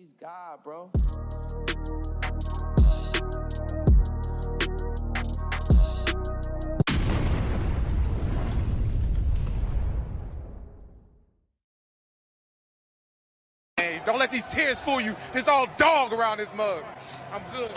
He's God, bro. Hey, don't let these tears fool you. There's all dog around this mug. I'm good.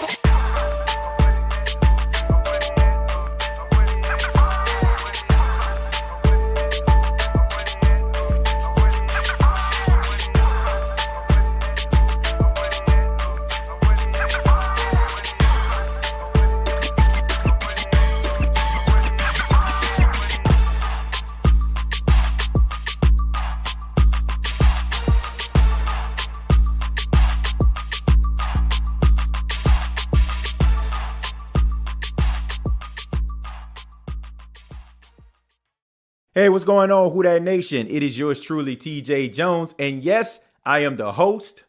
Hey, what's going on, Who Dat Nation? It is yours truly, TJ Jones. And yes, I am the host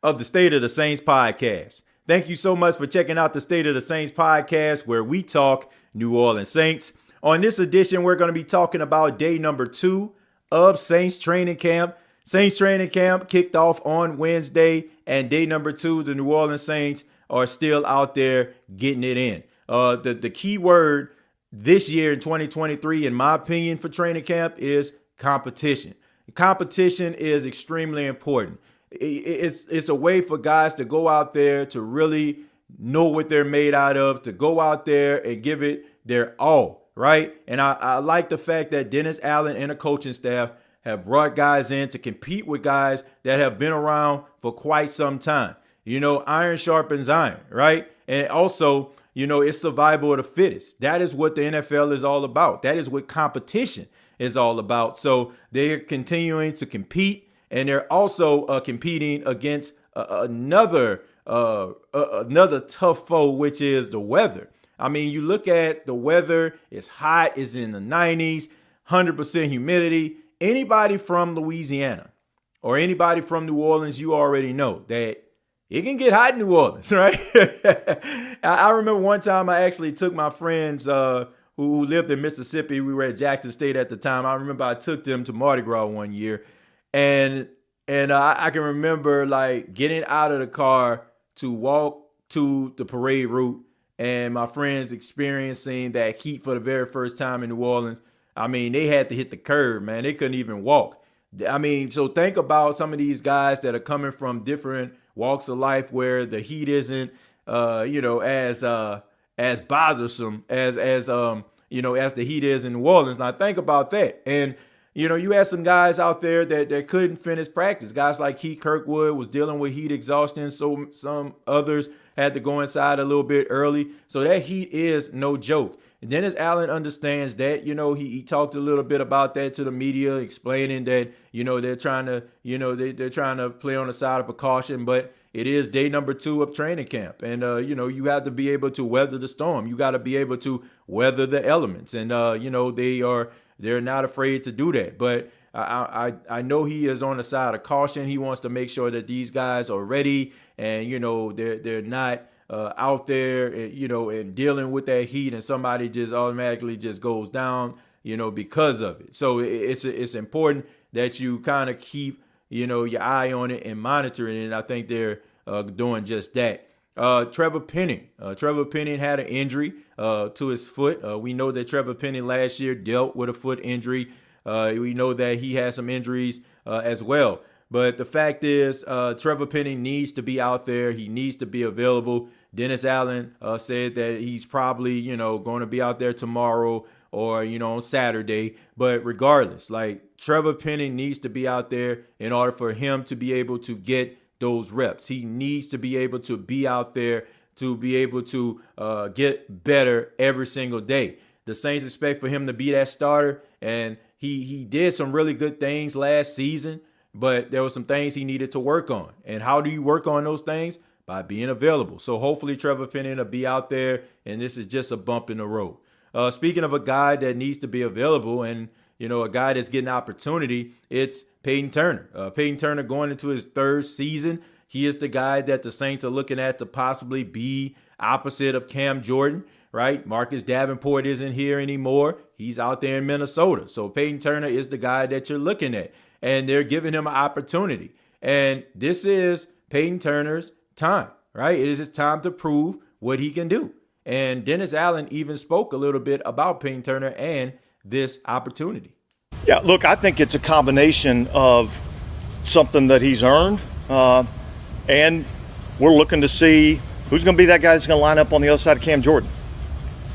of the State of the Saints podcast. Thank you so much for checking out the State of the Saints podcast, where we talk New Orleans Saints. On this edition, we're going to be talking about day number 2 of Saints training camp. Saints training camp kicked off on Wednesday, and day number 2, the New Orleans Saints are still out there getting it in. The key word this year in 2023, in my opinion, for training camp is competition. Competition is extremely important. It's a way for guys to go out there to really know what they're made out of, to go out there and give it their all, right? And I like the fact that Dennis Allen and the coaching staff have brought guys in to compete with guys that have been around for quite some time. You know, iron sharpens iron, right? And also, you know, it's survival of the fittest. That is what the NFL is all about. That is what competition is all about. So they're continuing to compete, and they're also competing against another tough foe, which is the weather. I mean, you look at the weather, it's hot, it's in the 90s, 100% humidity. Anybody from Louisiana or anybody from New Orleans, you already know that it can get hot in New Orleans, right? I remember one time I actually took my friends who lived in Mississippi. We were at Jackson State at the time. I remember I took them to Mardi Gras one year. And I can remember like getting out of the car to walk to the parade route and my friends experiencing that heat for the very first time in New Orleans. I mean, they had to hit the curb, man. They couldn't even walk. I mean, so think about some of these guys that are coming from different walks of life where the heat isn't, as bothersome as the heat is in New Orleans. Now think about that. And, you know, you had some guys out there that couldn't finish practice. Guys like Keith Kirkwood was dealing with heat exhaustion. So some others had to go inside a little bit early. So that heat is no joke. And Dennis Allen understands that. You know, he talked a little bit about that to the media, explaining that, you know, they're trying to play on the side of precaution, but it is day number 2 of training camp. And, you have to be able to weather the storm. You got to be able to weather the elements. And, they're not afraid to do that. But I know he is on the side of caution. He wants to make sure that these guys are ready and, you know, they're not out there, and dealing with that heat and somebody just automatically just goes down, because of it. So it's important that you kind of keep, your eye on it and monitor it. And I think they're doing just that. Trevor Penning had an injury to his foot. We know that Trevor Penning last year dealt with a foot injury. We know that he had some injuries as well. But the fact is, Trevor Penning needs to be out there. He needs to be available. Dennis Allen said that he's probably, going to be out there tomorrow or, on Saturday. But regardless, like Trevor Penning needs to be out there in order for him to be able to get those reps. He needs to be able to be out there to be able to get better every single day. The Saints expect for him to be that starter, and he did some really good things last season, but there were some things he needed to work on. And how do you work on those things? By being available. So hopefully Trevor Penning will be out there, and this is just a bump in the road. Speaking of a guy that needs to be available and, a guy that's getting opportunity, it's Peyton Turner. Peyton Turner going into his 3rd season. He is the guy that the Saints are looking at to possibly be opposite of Cam Jordan, right? Marcus Davenport isn't here anymore. He's out there in Minnesota. So Peyton Turner is the guy that you're looking at, and they're giving him an opportunity. And this is Peyton Turner's time, right? It is his time to prove what he can do. And Dennis Allen even spoke a little bit about Peyton Turner and this opportunity. Yeah, look, I think it's a combination of something that he's earned, and we're looking to see who's going to be that guy that's going to line up on the other side of Cam Jordan.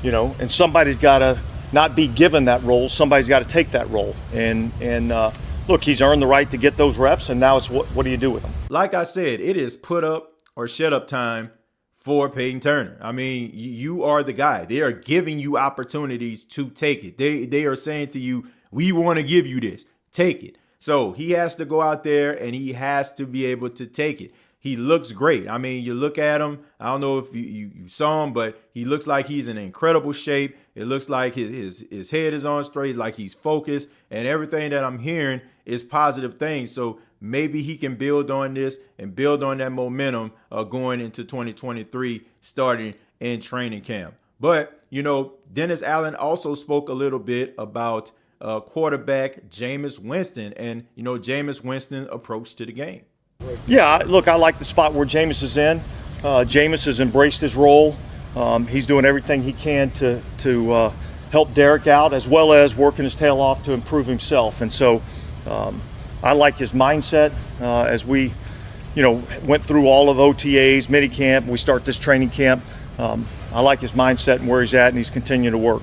And somebody's got to not be given that role. Somebody's got to take that role. And look, he's earned the right to get those reps, and now it's what do you do with them? Like I said, it is put up or shut up time for Peyton Turner. I mean, you are the guy. They are giving you opportunities to take it. They are saying to you, we want to give you this. Take it. So he has to go out there and he has to be able to take it. He looks great. I mean, you look at him. I don't know if you saw him, but he looks like he's in incredible shape. It looks like his head is on straight, like he's focused, and everything that I'm hearing is positive things. So maybe he can build on this and build on that momentum going into 2023, starting in training camp. But, Dennis Allen also spoke a little bit about quarterback Jameis Winston and, Jameis Winston's approach to the game. Yeah, look, I like the spot where Jameis is in. Jameis has embraced his role. He's doing everything he can to help Derek out, as well as working his tail off to improve himself. And so I like his mindset as we, went through all of OTAs, minicamp, we start this training camp. I like his mindset and where he's at, and he's continuing to work.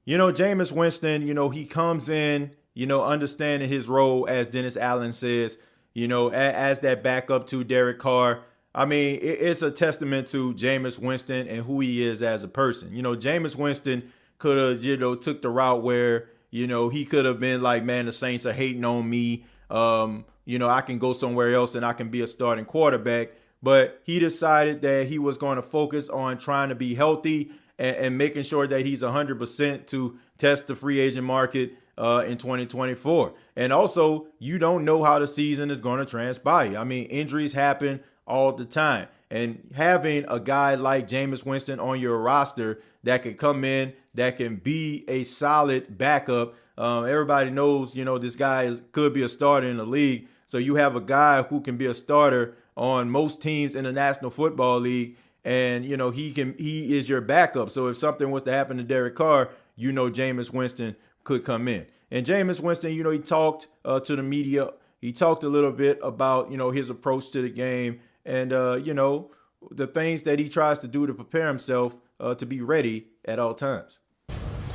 Jameis Winston, he comes in, understanding his role, as Dennis Allen says, as that backup to Derek Carr. I mean, it's a testament to Jameis Winston and who he is as a person. Jameis Winston could have, took the route where, he could have been like, man, the Saints are hating on me. I can go somewhere else and I can be a starting quarterback. But he decided that he was going to focus on trying to be healthy and making sure that he's 100% to test the free agent market in 2024. And also, you don't know how the season is going to transpire. I mean, injuries happen all the time. And having a guy like Jameis Winston on your roster that can come in, that can be a solid backup. Everybody knows, this guy could be a starter in the league. So you have a guy who can be a starter on most teams in the National Football League. And, he is your backup. So if something was to happen to Derek Carr, Jameis Winston could come in. And Jameis Winston, he talked to the media. He talked a little bit about, his approach to the game and, the things that he tries to do to prepare himself to be ready at all times.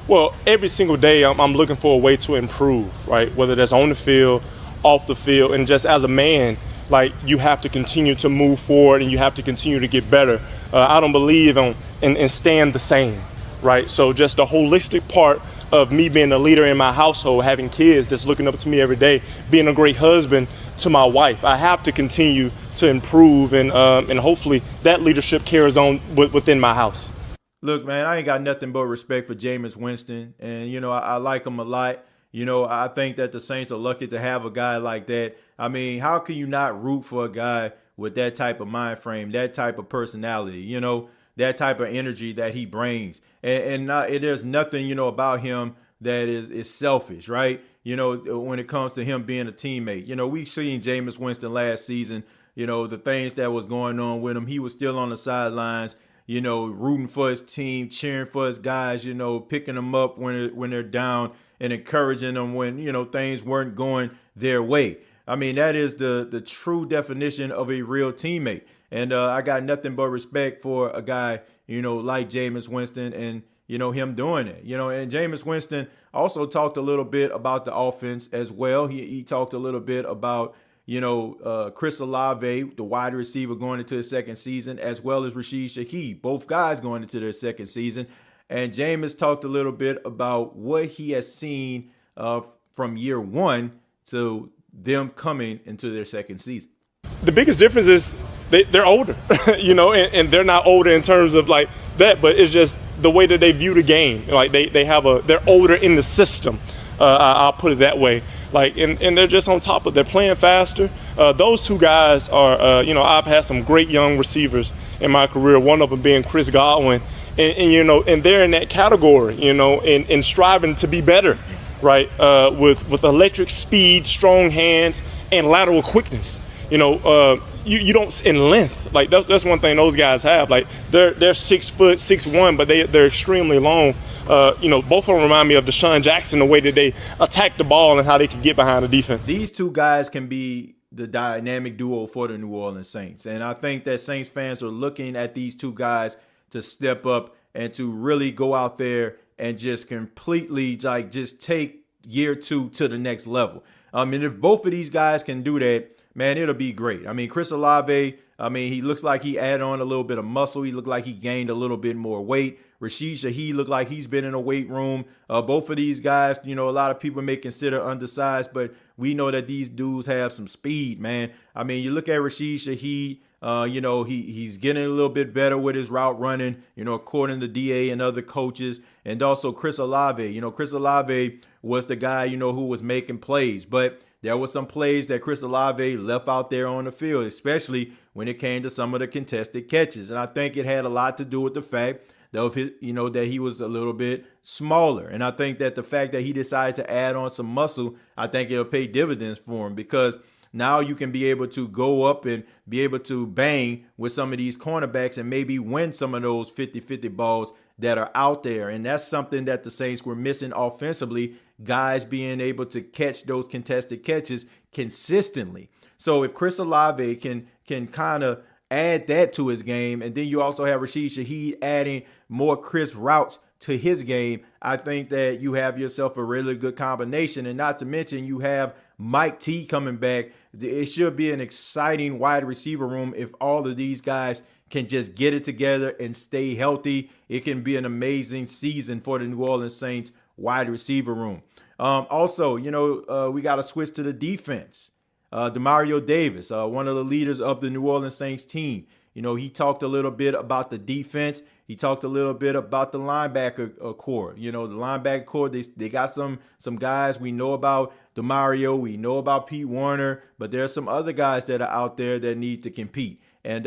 Well, every single day I'm looking for a way to improve, right? Whether that's on the field, off the field, and just as a man, like, you have to continue to move forward and you have to continue to get better. I don't believe in staying the same, right? So just the holistic part of me being a leader in my household, having kids that's looking up to me every day, being a great husband to my wife. I have to continue to improve, and hopefully that leadership carries on within my house. Look, man, I ain't got nothing but respect for Jameis Winston, and, I like him a lot. I think that the Saints are lucky to have a guy like that. I mean, how can you not root for a guy with that type of mind frame, that type of personality, that type of energy that he brings? And there's nothing, about him that is selfish, right? When it comes to him being a teammate. We've seen Jameis Winston last season, the things that was going on with him. He was still on the sidelines, rooting for his team, cheering for his guys, picking them up when they're down and encouraging them when, things weren't going their way. I mean, that is the true definition of a real teammate. And I got nothing but respect for a guy, like Jameis Winston and, him doing it. And Jameis Winston also talked a little bit about the offense as well. He talked a little bit about, Chris Olave, the wide receiver, going into his second season, as well as Rashid Shaheed, both guys going into their second season. And Jameis talked a little bit about what he has seen from year one to them coming into their second season. The biggest difference is they're older, and they're not older in terms of like that, but it's just the way that they view the game. Like they're older in the system. I'll put it that way. Like, and they're just on top of, they're playing faster. Those two guys are, I've had some great young receivers in my career, one of them being Chris Godwin. And they're in that category, and striving to be better, right? With electric speed, strong hands, and lateral quickness. You don't in length. Like that's one thing those guys have. Like they're 6 foot, 6'1", but they're extremely long. Both of them remind me of Deshaun Jackson, the way that they attack the ball and how they can get behind the defense. These two guys can be the dynamic duo for the New Orleans Saints. And I think that Saints fans are looking at these two guys to step up and to really go out there and just completely just take year 2 to the next level. And if both of these guys can do that, man, it'll be great. I mean, Chris Olave, he looks like he added on a little bit of muscle. He looked like he gained a little bit more weight. Rashid Shaheed looked like he's been in a weight room. Both of these guys, a lot of people may consider undersized, but we know that these dudes have some speed, man. I mean, you look at Rashid Shaheed, he's getting a little bit better with his route running, according to DA and other coaches. And also Chris Olave. Chris Olave was the guy, who was making plays. But there were some plays that Chris Olave left out there on the field, especially when it came to some of the contested catches. And I think it had a lot to do with the fact that he was a little bit smaller. And I think that the fact that he decided to add on some muscle, I think it'll pay dividends for him, because now you can be able to go up and be able to bang with some of these cornerbacks and maybe win some of those 50-50 balls that are out there. And that's something that the Saints were missing offensively, guys being able to catch those contested catches consistently. So if Chris Olave can kind of add that to his game, and then you also have Rashid Shaheed adding more crisp routes to his game, I think that you have yourself a really good combination. And not to mention, you have Mike T coming back. It should be an exciting wide receiver room if all of these guys can just get it together and stay healthy. It can be an amazing season for the New Orleans Saints wide receiver room. Also, we got to switch to the defense. DeMario Davis, one of the leaders of the New Orleans Saints team. He talked a little bit about the defense. He talked a little bit about the linebacker core. The linebacker core, they got some guys. We know about DeMario. We know about Pete Werner. But there are some other guys that are out there that need to compete. And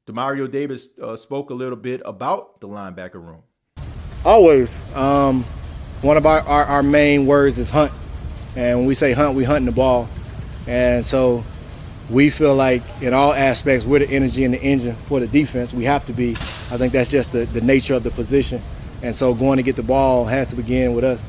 DeMario Davis spoke a little bit about the linebacker room. Always. One of our main words is hunt. And when we say hunt, we hunting the ball. And so we feel like in all aspects, we're the energy and the engine for the defense. We have to be. I think that's just the nature of the position. And so going to get the ball has to begin with us.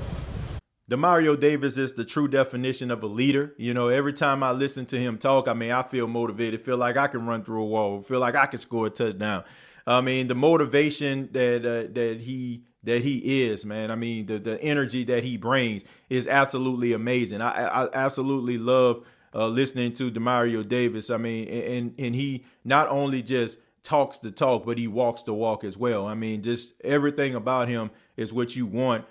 DeMario Davis is the true definition of a leader. Every time I listen to him talk, I feel motivated, feel like I can run through a wall, feel like I can score a touchdown. The motivation that he is, man. The energy that he brings is absolutely amazing. I absolutely love listening to DeMario Davis. And he not only just talks the talk, but he walks the walk as well. Just everything about him is what you want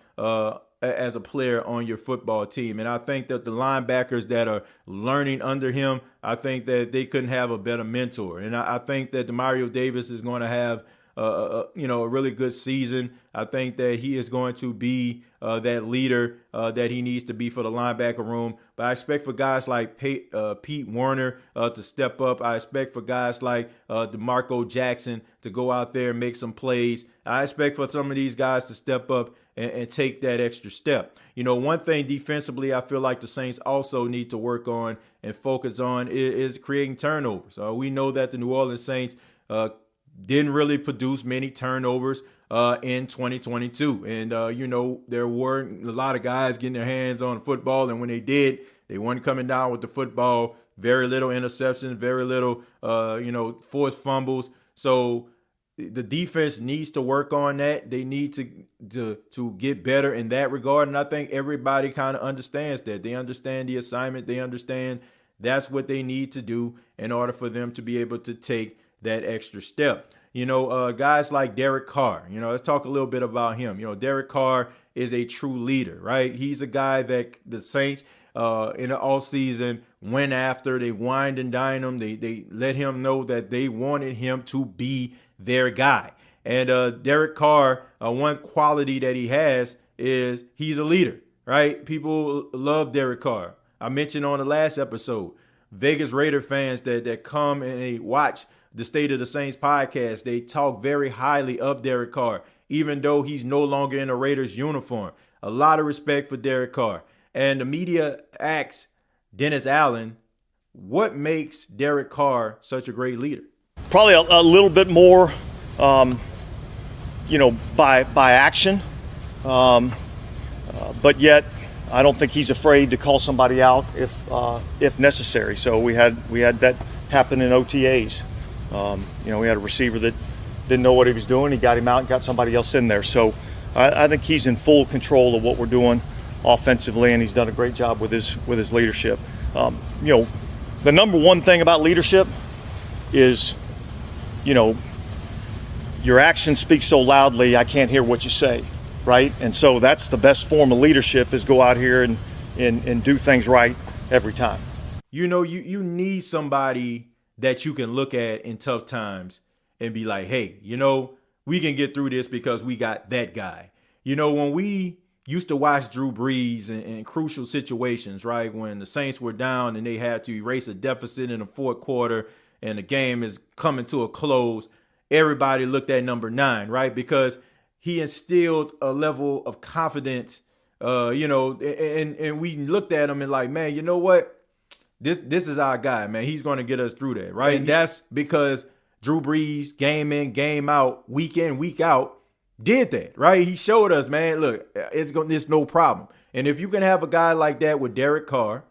as a player on your football team. And I think that the linebackers that are learning under him, I think that they couldn't have a better mentor. And I think that DeMario Davis is going to have a really good season. I think that he is going to be that leader that he needs to be for the linebacker room. But I expect for guys like Pete Werner to step up. I expect for guys like DeMarco Jackson to go out there and make some plays. I expect for some of these guys to step up and take that extra step. One thing defensively I feel like the Saints also need to work on and focus on is creating turnovers. We know that the New Orleans Saints didn't really produce many turnovers in 2022. And, there weren't a lot of guys getting their hands on football. And when they did, they weren't coming down with the football. Very little interceptions, very little, forced fumbles. So the defense needs to work on that. They need to get better in that regard. And I think everybody kind of understands that. They understand the assignment. They understand that's what they need to do in order for them to be able to take that extra step. Guys like Derek Carr, let's talk a little bit about him. Derek Carr is a true leader, right? He's a guy that the Saints in the offseason went after. They wined and dined him. They let him know that they wanted him to be their guy. And Derek Carr, one quality that he has is he's a leader, right? People love Derek Carr. I mentioned on the last episode, Vegas Raider fans that come and they watch the State of the Saints podcast, they talk very highly of Derek Carr, even though he's no longer in a Raiders uniform. A lot of respect for Derek Carr. And the media asks Dennis Allen, what makes Derek Carr such a great leader? Probably a little bit more, by action, but yet I don't think he's afraid to call somebody out if necessary. So we had that happen in OTAs. We had a receiver that didn't know what he was doing. He got him out and got somebody else in there. So I think he's in full control of what we're doing offensively, and he's done a great job with his leadership. The number one thing about leadership is, your actions speak so loudly, I can't hear what you say, right? And so that's the best form of leadership, is go out here and do things right every time. You need somebody that you can look at in tough times and be like, hey, we can get through this because we got that guy. When we used to watch Drew Brees in crucial situations, right? When the Saints were down and they had to erase a deficit in the fourth quarter and the game is coming to a close, everybody looked at number 9, right? Because he instilled a level of confidence, and we looked at him and like, man, you know what? This is our guy, man. He's going to get us through that, right? And that's because Drew Brees, game in, game out, week in, week out, did that, right? He showed us, man, look, it's no problem. And if you can have a guy like that with Derek Carr,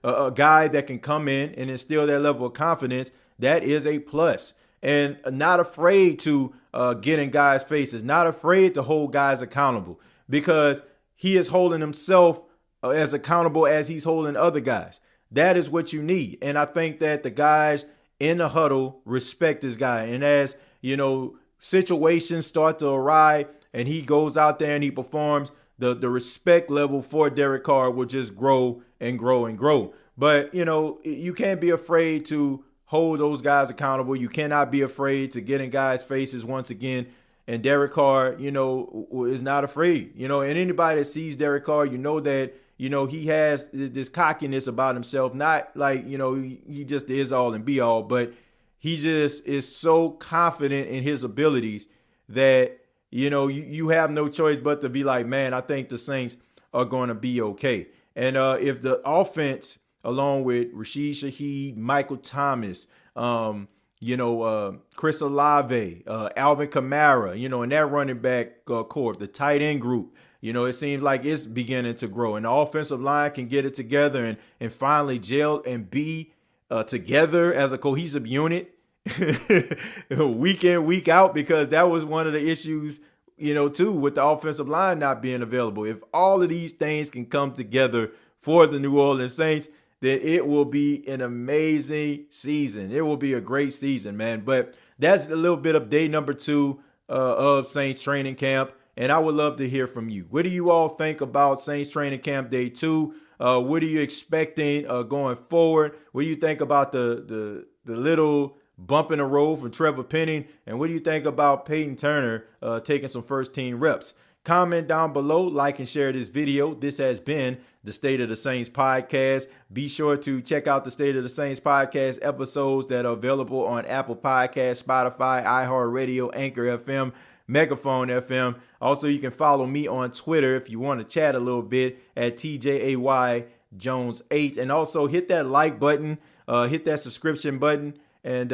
a guy that can come in and instill that level of confidence, that is a plus. And not afraid to get in guys' faces, not afraid to hold guys accountable, because he is holding himself as accountable as he's holding other guys. That is what you need. And I think that the guys in the huddle respect this guy. And as, situations start to arrive and he goes out there and he performs, the respect level for Derek Carr will just grow and grow and grow. But, you can't be afraid to hold those guys accountable. You cannot be afraid to get in guys' faces once again. And Derek Carr, is not afraid. And anybody that sees Derek Carr, that, he has this cockiness about himself. Not like, he just is all and be all, but he just is so confident in his abilities that, you have no choice but to be like, man, I think the Saints are going to be okay. And if the offense, along with Rashid Shaheed, Michael Thomas, Chris Olave, Alvin Kamara, and that running back corps, the tight end group, it seems like it's beginning to grow. And the offensive line can get it together and finally gel and be together as a cohesive unit week in, week out, because that was one of the issues, too, with the offensive line not being available. If all of these things can come together for the New Orleans Saints, then it will be an amazing season. It will be a great season, man. But that's a little bit of day number 2 of Saints training camp. And I would love to hear from you. What do you all think about Saints training camp day 2? What are you expecting going forward? What do you think about the little bump in the road from Trevor Penning? And what do you think about Peyton Turner taking some first team reps? Comment down below, like and share this video. This has been the State of the Saints podcast. Be sure to check out the State of the Saints podcast episodes that are available on Apple Podcasts, Spotify, iHeartRadio, Anchor FM, Megaphone FM. Also, you can follow me on Twitter if you want to chat a little bit at TJAYJones8. And also hit that like button, hit that subscription button, and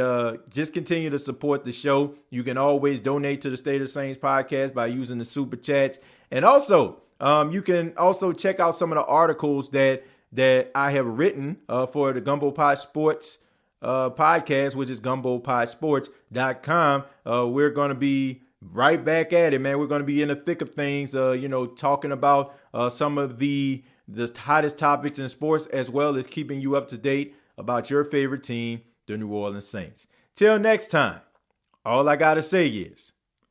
just continue to support the show. You can always donate to the State of the Saints podcast by using the super chats. And also, you can also check out some of the articles that I have written for the Gumbo Pod Sports podcast, which is gumbopodsports.com. We're going to be right back at it, man. We're going to be in the thick of things, talking about some of the hottest topics in sports, as well as keeping you up to date about your favorite team, the New Orleans Saints. Till next time, all I got to say is,